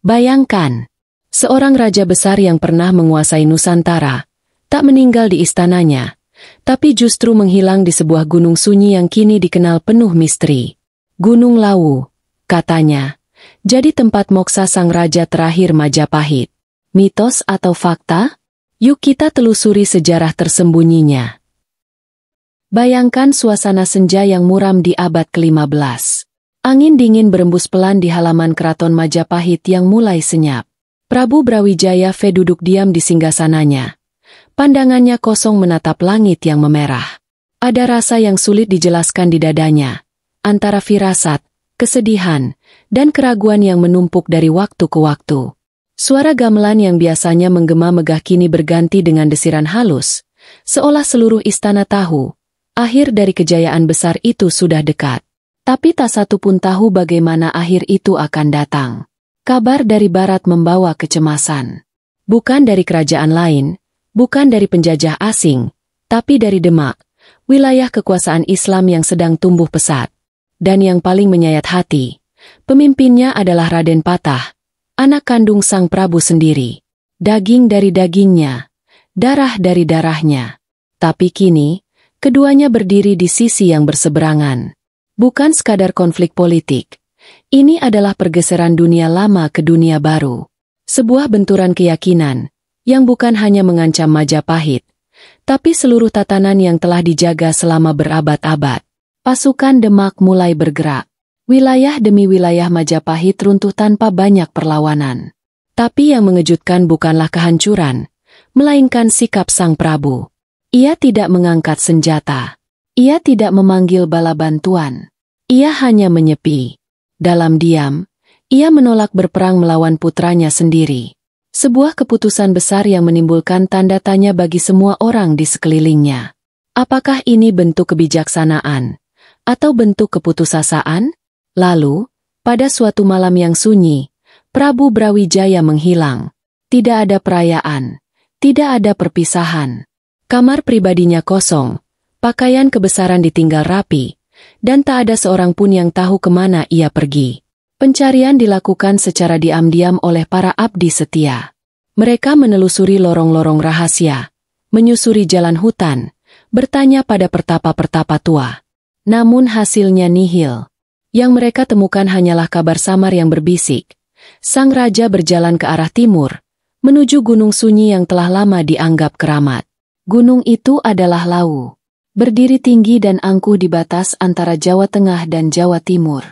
Bayangkan, seorang raja besar yang pernah menguasai Nusantara, tak meninggal di istananya, tapi justru menghilang di sebuah gunung sunyi yang kini dikenal penuh misteri. Gunung Lawu, katanya, jadi tempat moksa sang raja terakhir Majapahit. Mitos atau fakta? Yuk kita telusuri sejarah tersembunyinya. Bayangkan suasana senja yang muram di abad ke-15. Angin dingin berembus pelan di halaman keraton Majapahit yang mulai senyap. Prabu Brawijaya duduk diam di singgasananya. Pandangannya kosong menatap langit yang memerah. Ada rasa yang sulit dijelaskan di dadanya, antara firasat, kesedihan, dan keraguan yang menumpuk dari waktu ke waktu. Suara gamelan yang biasanya menggema megah kini berganti dengan desiran halus, seolah seluruh istana tahu, akhir dari kejayaan besar itu sudah dekat. Tapi tak satu pun tahu bagaimana akhir itu akan datang. Kabar dari barat membawa kecemasan. Bukan dari kerajaan lain, bukan dari penjajah asing, tapi dari Demak, wilayah kekuasaan Islam yang sedang tumbuh pesat. Dan yang paling menyayat hati, pemimpinnya adalah Raden Patah, anak kandung sang Prabu sendiri. Daging dari dagingnya, darah dari darahnya. Tapi kini, keduanya berdiri di sisi yang berseberangan. Bukan sekadar konflik politik. Ini adalah pergeseran dunia lama ke dunia baru. Sebuah benturan keyakinan, yang bukan hanya mengancam Majapahit, tapi seluruh tatanan yang telah dijaga selama berabad-abad. Pasukan Demak mulai bergerak. Wilayah demi wilayah Majapahit runtuh tanpa banyak perlawanan. Tapi yang mengejutkan bukanlah kehancuran, melainkan sikap sang Prabu. Ia tidak mengangkat senjata. Ia tidak memanggil bala bantuan. Ia hanya menyepi. Dalam diam, ia menolak berperang melawan putranya sendiri. Sebuah keputusan besar yang menimbulkan tanda tanya bagi semua orang di sekelilingnya. Apakah ini bentuk kebijaksanaan? Atau bentuk keputusasaan? Lalu, pada suatu malam yang sunyi, Prabu Brawijaya menghilang. Tidak ada perayaan. Tidak ada perpisahan. Kamar pribadinya kosong, pakaian kebesaran ditinggal rapi, dan tak ada seorang pun yang tahu kemana ia pergi. Pencarian dilakukan secara diam-diam oleh para abdi setia. Mereka menelusuri lorong-lorong rahasia, menyusuri jalan hutan, bertanya pada pertapa-pertapa tua. Namun hasilnya nihil. Yang mereka temukan hanyalah kabar samar yang berbisik. Sang raja berjalan ke arah timur, menuju gunung sunyi yang telah lama dianggap keramat. Gunung itu adalah Lawu, berdiri tinggi dan angkuh di batas antara Jawa Tengah dan Jawa Timur.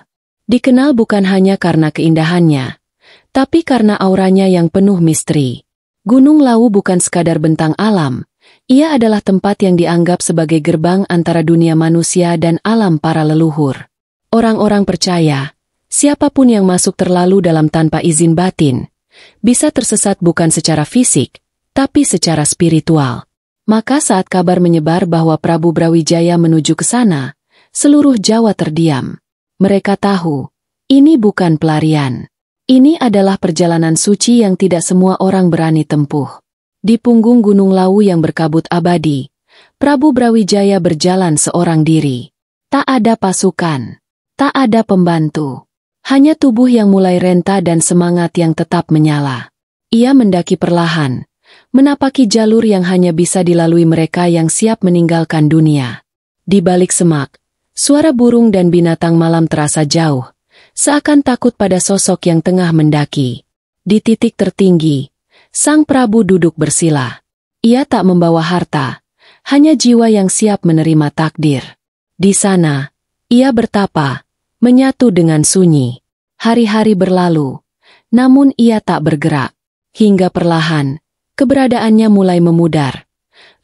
Dikenal bukan hanya karena keindahannya, tapi karena auranya yang penuh misteri. Gunung Lawu bukan sekadar bentang alam, ia adalah tempat yang dianggap sebagai gerbang antara dunia manusia dan alam para leluhur. Orang-orang percaya, siapapun yang masuk terlalu dalam tanpa izin batin, bisa tersesat bukan secara fisik, tapi secara spiritual. Maka saat kabar menyebar bahwa Prabu Brawijaya menuju ke sana, seluruh Jawa terdiam. Mereka tahu, ini bukan pelarian. Ini adalah perjalanan suci yang tidak semua orang berani tempuh. Di punggung Gunung Lawu yang berkabut abadi, Prabu Brawijaya berjalan seorang diri. Tak ada pasukan, tak ada pembantu. Hanya tubuh yang mulai renta dan semangat yang tetap menyala. Ia mendaki perlahan, menapaki jalur yang hanya bisa dilalui mereka yang siap meninggalkan dunia. Di balik semak, suara burung dan binatang malam terasa jauh, seakan takut pada sosok yang tengah mendaki. Di titik tertinggi, sang Prabu duduk bersila. Ia tak membawa harta, hanya jiwa yang siap menerima takdir. Di sana, ia bertapa, menyatu dengan sunyi. Hari-hari berlalu, namun ia tak bergerak. Hingga perlahan, keberadaannya mulai memudar,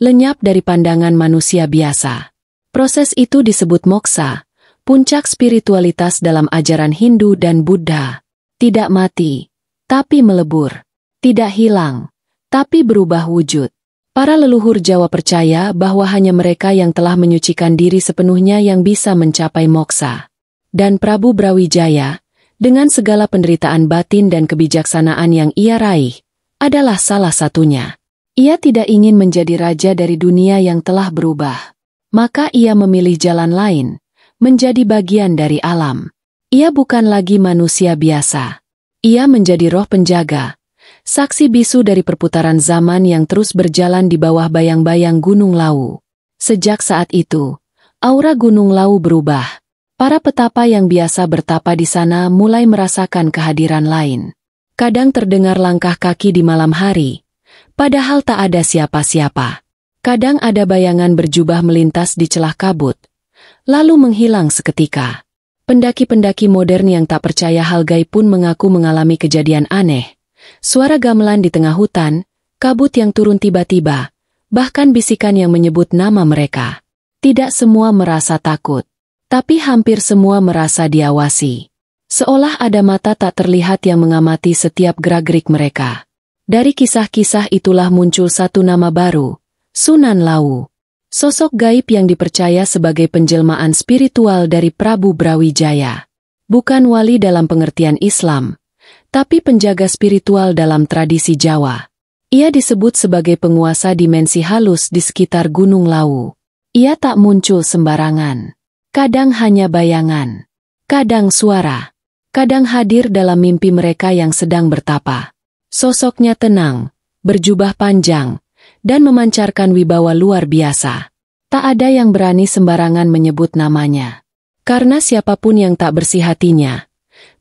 lenyap dari pandangan manusia biasa. Proses itu disebut moksa, puncak spiritualitas dalam ajaran Hindu dan Buddha. Tidak mati, tapi melebur. Tidak hilang, tapi berubah wujud. Para leluhur Jawa percaya bahwa hanya mereka yang telah menyucikan diri sepenuhnya yang bisa mencapai moksa. Dan Prabu Brawijaya, dengan segala penderitaan batin dan kebijaksanaan yang ia raih, adalah salah satunya. Ia tidak ingin menjadi raja dari dunia yang telah berubah. Maka ia memilih jalan lain, menjadi bagian dari alam. Ia bukan lagi manusia biasa. Ia menjadi roh penjaga, saksi bisu dari perputaran zaman yang terus berjalan di bawah bayang-bayang Gunung Lawu. Sejak saat itu, aura Gunung Lawu berubah. Para petapa yang biasa bertapa di sana mulai merasakan kehadiran lain. Kadang terdengar langkah kaki di malam hari, padahal tak ada siapa-siapa. Kadang ada bayangan berjubah melintas di celah kabut, lalu menghilang seketika. Pendaki-pendaki modern yang tak percaya hal gaib pun mengaku mengalami kejadian aneh. Suara gamelan di tengah hutan, kabut yang turun tiba-tiba, bahkan bisikan yang menyebut nama mereka. Tidak semua merasa takut, tapi hampir semua merasa diawasi. Seolah ada mata tak terlihat yang mengamati setiap gerak-gerik mereka. Dari kisah-kisah itulah muncul satu nama baru, Sunan Lawu. Sosok gaib yang dipercaya sebagai penjelmaan spiritual dari Prabu Brawijaya. Bukan wali dalam pengertian Islam, tapi penjaga spiritual dalam tradisi Jawa. Ia disebut sebagai penguasa dimensi halus di sekitar Gunung Lawu. Ia tak muncul sembarangan. Kadang hanya bayangan, kadang suara, kadang hadir dalam mimpi mereka yang sedang bertapa. Sosoknya tenang, berjubah panjang, dan memancarkan wibawa luar biasa. Tak ada yang berani sembarangan menyebut namanya. Karena siapapun yang tak bersih hatinya,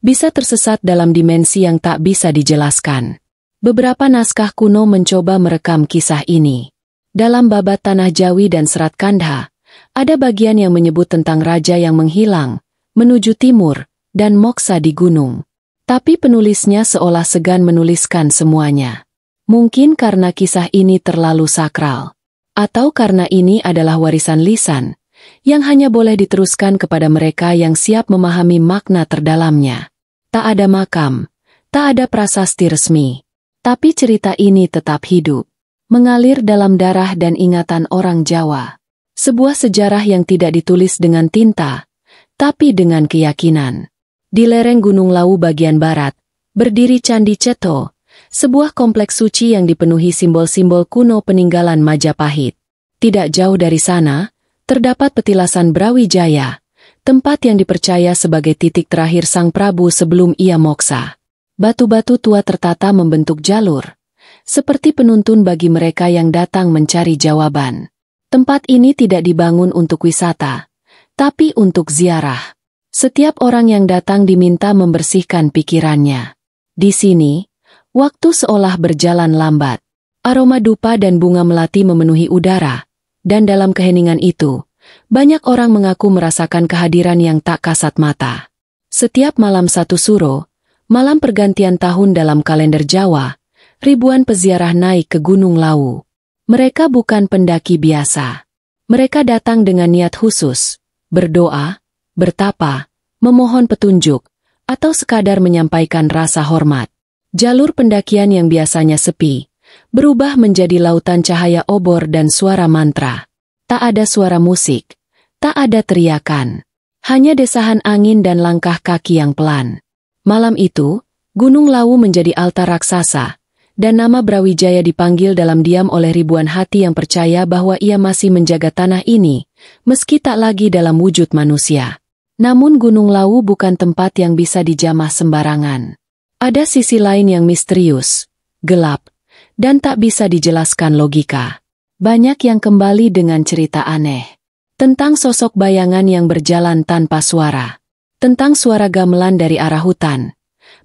bisa tersesat dalam dimensi yang tak bisa dijelaskan. Beberapa naskah kuno mencoba merekam kisah ini. Dalam Babat Tanah Jawi dan Serat Kandha, ada bagian yang menyebut tentang raja yang menghilang, menuju timur, dan moksa di gunung. Tapi penulisnya seolah segan menuliskan semuanya. Mungkin karena kisah ini terlalu sakral. Atau karena ini adalah warisan lisan, yang hanya boleh diteruskan kepada mereka yang siap memahami makna terdalamnya. Tak ada makam, tak ada prasasti resmi. Tapi cerita ini tetap hidup, mengalir dalam darah dan ingatan orang Jawa. Sebuah sejarah yang tidak ditulis dengan tinta, tapi dengan keyakinan. Di lereng Gunung Lawu bagian barat, berdiri Candi Ceto, sebuah kompleks suci yang dipenuhi simbol-simbol kuno peninggalan Majapahit. Tidak jauh dari sana, terdapat petilasan Brawijaya, tempat yang dipercaya sebagai titik terakhir Sang Prabu sebelum ia moksa. Batu-batu tua tertata membentuk jalur, seperti penuntun bagi mereka yang datang mencari jawaban. Tempat ini tidak dibangun untuk wisata, tapi untuk ziarah. Setiap orang yang datang diminta membersihkan pikirannya. Di sini, waktu seolah berjalan lambat. Aroma dupa dan bunga melati memenuhi udara, dan dalam keheningan itu, banyak orang mengaku merasakan kehadiran yang tak kasat mata. Setiap malam satu suro, malam pergantian tahun dalam kalender Jawa, ribuan peziarah naik ke Gunung Lawu. Mereka bukan pendaki biasa. Mereka datang dengan niat khusus, berdoa, bertapa, memohon petunjuk, atau sekadar menyampaikan rasa hormat. Jalur pendakian yang biasanya sepi, berubah menjadi lautan cahaya obor dan suara mantra. Tak ada suara musik, tak ada teriakan, hanya desahan angin dan langkah kaki yang pelan. Malam itu, Gunung Lawu menjadi altar raksasa, dan nama Brawijaya dipanggil dalam diam oleh ribuan hati yang percaya bahwa ia masih menjaga tanah ini, meski tak lagi dalam wujud manusia. Namun Gunung Lawu bukan tempat yang bisa dijamah sembarangan. Ada sisi lain yang misterius, gelap, dan tak bisa dijelaskan logika. Banyak yang kembali dengan cerita aneh. Tentang sosok bayangan yang berjalan tanpa suara. Tentang suara gamelan dari arah hutan.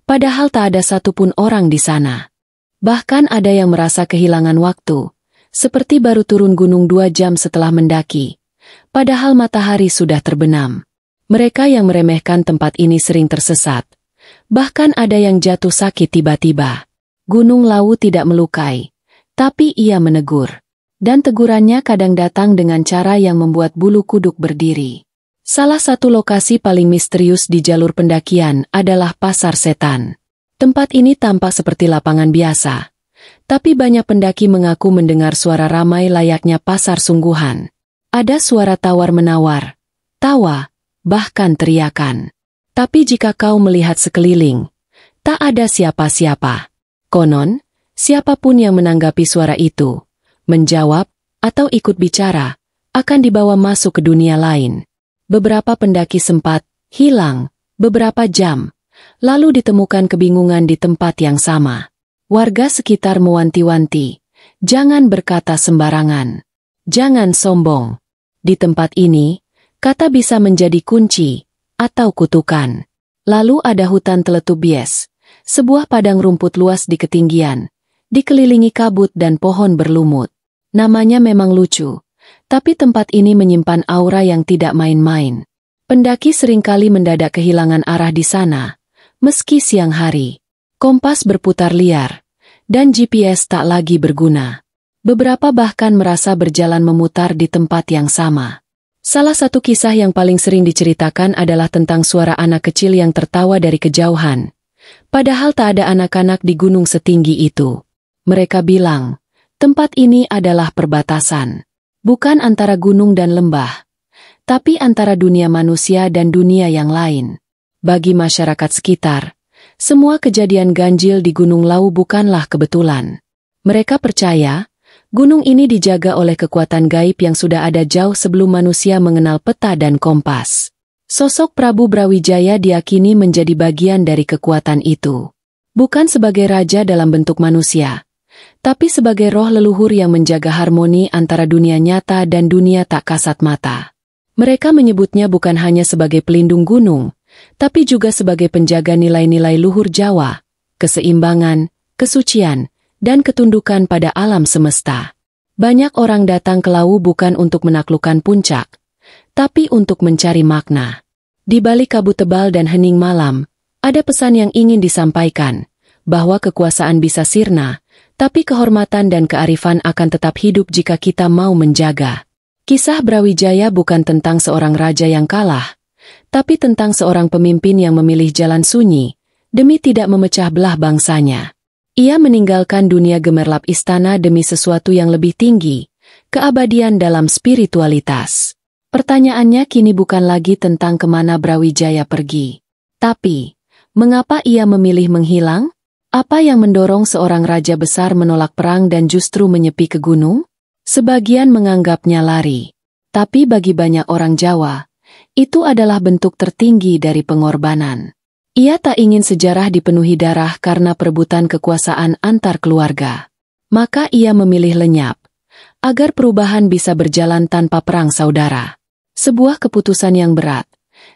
Padahal tak ada satupun orang di sana. Bahkan ada yang merasa kehilangan waktu, seperti baru turun gunung 2 jam setelah mendaki. Padahal matahari sudah terbenam. Mereka yang meremehkan tempat ini sering tersesat. Bahkan ada yang jatuh sakit tiba-tiba. Gunung Lawu tidak melukai, tapi ia menegur. Dan tegurannya kadang datang dengan cara yang membuat bulu kuduk berdiri. Salah satu lokasi paling misterius di jalur pendakian adalah Pasar Setan. Tempat ini tampak seperti lapangan biasa, tapi banyak pendaki mengaku mendengar suara ramai layaknya pasar sungguhan. Ada suara tawar-menawar, tawa, bahkan teriakan. Tapi jika kau melihat sekeliling, tak ada siapa-siapa. Konon, siapapun yang menanggapi suara itu, menjawab, atau ikut bicara, akan dibawa masuk ke dunia lain. Beberapa pendaki sempat hilang beberapa jam, Lalu ditemukan kebingungan di tempat yang sama. Warga sekitar mewanti-wanti, "Jangan berkata sembarangan. Jangan sombong. Di tempat ini, kata bisa menjadi kunci atau kutukan." Lalu ada hutan teletup bies, sebuah padang rumput luas di ketinggian, dikelilingi kabut dan pohon berlumut. Namanya memang lucu, tapi tempat ini menyimpan aura yang tidak main-main. Pendaki seringkali mendadak kehilangan arah di sana, meski siang hari. Kompas berputar liar, dan GPS tak lagi berguna. Beberapa bahkan merasa berjalan memutar di tempat yang sama. Salah satu kisah yang paling sering diceritakan adalah tentang suara anak kecil yang tertawa dari kejauhan. Padahal tak ada anak-anak di gunung setinggi itu. Mereka bilang, tempat ini adalah perbatasan. Bukan antara gunung dan lembah, tapi antara dunia manusia dan dunia yang lain. Bagi masyarakat sekitar, semua kejadian ganjil di Gunung Lawu bukanlah kebetulan. Mereka percaya, gunung ini dijaga oleh kekuatan gaib yang sudah ada jauh sebelum manusia mengenal peta dan kompas. Sosok Prabu Brawijaya diyakini menjadi bagian dari kekuatan itu. Bukan sebagai raja dalam bentuk manusia, tapi sebagai roh leluhur yang menjaga harmoni antara dunia nyata dan dunia tak kasat mata. Mereka menyebutnya bukan hanya sebagai pelindung gunung, tapi juga sebagai penjaga nilai-nilai luhur Jawa, keseimbangan, kesucian, dan ketundukan pada alam semesta. Banyak orang datang ke Lawu bukan untuk menaklukkan puncak, tapi untuk mencari makna. Di balik kabut tebal dan hening malam, ada pesan yang ingin disampaikan, bahwa kekuasaan bisa sirna, tapi kehormatan dan kearifan akan tetap hidup jika kita mau menjaga. Kisah Brawijaya bukan tentang seorang raja yang kalah, tapi tentang seorang pemimpin yang memilih jalan sunyi, demi tidak memecah belah bangsanya. Ia meninggalkan dunia gemerlap istana demi sesuatu yang lebih tinggi, keabadian dalam spiritualitas. Pertanyaannya kini bukan lagi tentang kemana Brawijaya pergi, tapi, mengapa ia memilih menghilang? Apa yang mendorong seorang raja besar menolak perang dan justru menyepi ke gunung? Sebagian menganggapnya lari. Tapi bagi banyak orang Jawa, itu adalah bentuk tertinggi dari pengorbanan. Ia tak ingin sejarah dipenuhi darah karena perebutan kekuasaan antar keluarga. Maka ia memilih lenyap, agar perubahan bisa berjalan tanpa perang saudara. Sebuah keputusan yang berat,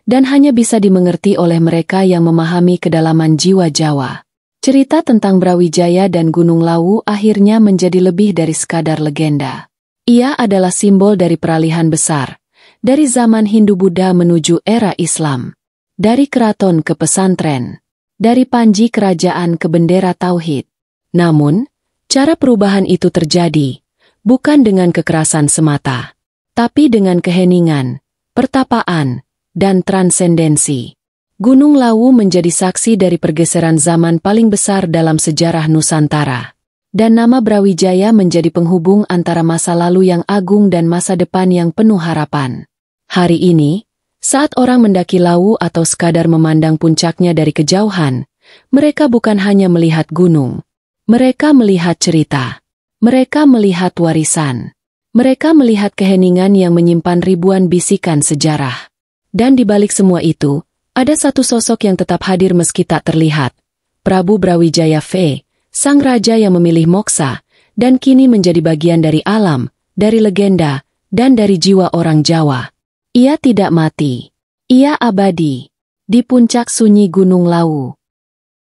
dan hanya bisa dimengerti oleh mereka yang memahami kedalaman jiwa Jawa. Cerita tentang Brawijaya dan Gunung Lawu akhirnya menjadi lebih dari sekadar legenda. Ia adalah simbol dari peralihan besar, dari zaman Hindu-Buddha menuju era Islam, dari keraton ke pesantren, dari panji kerajaan ke bendera tauhid. Namun, cara perubahan itu terjadi, bukan dengan kekerasan semata, tapi dengan keheningan, pertapaan, dan transendensi. Gunung Lawu menjadi saksi dari pergeseran zaman paling besar dalam sejarah Nusantara. Dan nama Brawijaya menjadi penghubung antara masa lalu yang agung dan masa depan yang penuh harapan. Hari ini, saat orang mendaki Lawu atau sekadar memandang puncaknya dari kejauhan, mereka bukan hanya melihat gunung. Mereka melihat cerita. Mereka melihat warisan. Mereka melihat keheningan yang menyimpan ribuan bisikan sejarah. Dan di balik semua itu, ada satu sosok yang tetap hadir meski tak terlihat. Prabu Brawijaya V, sang raja yang memilih moksa, dan kini menjadi bagian dari alam, dari legenda, dan dari jiwa orang Jawa. Ia tidak mati. Ia abadi. Di puncak sunyi Gunung Lawu.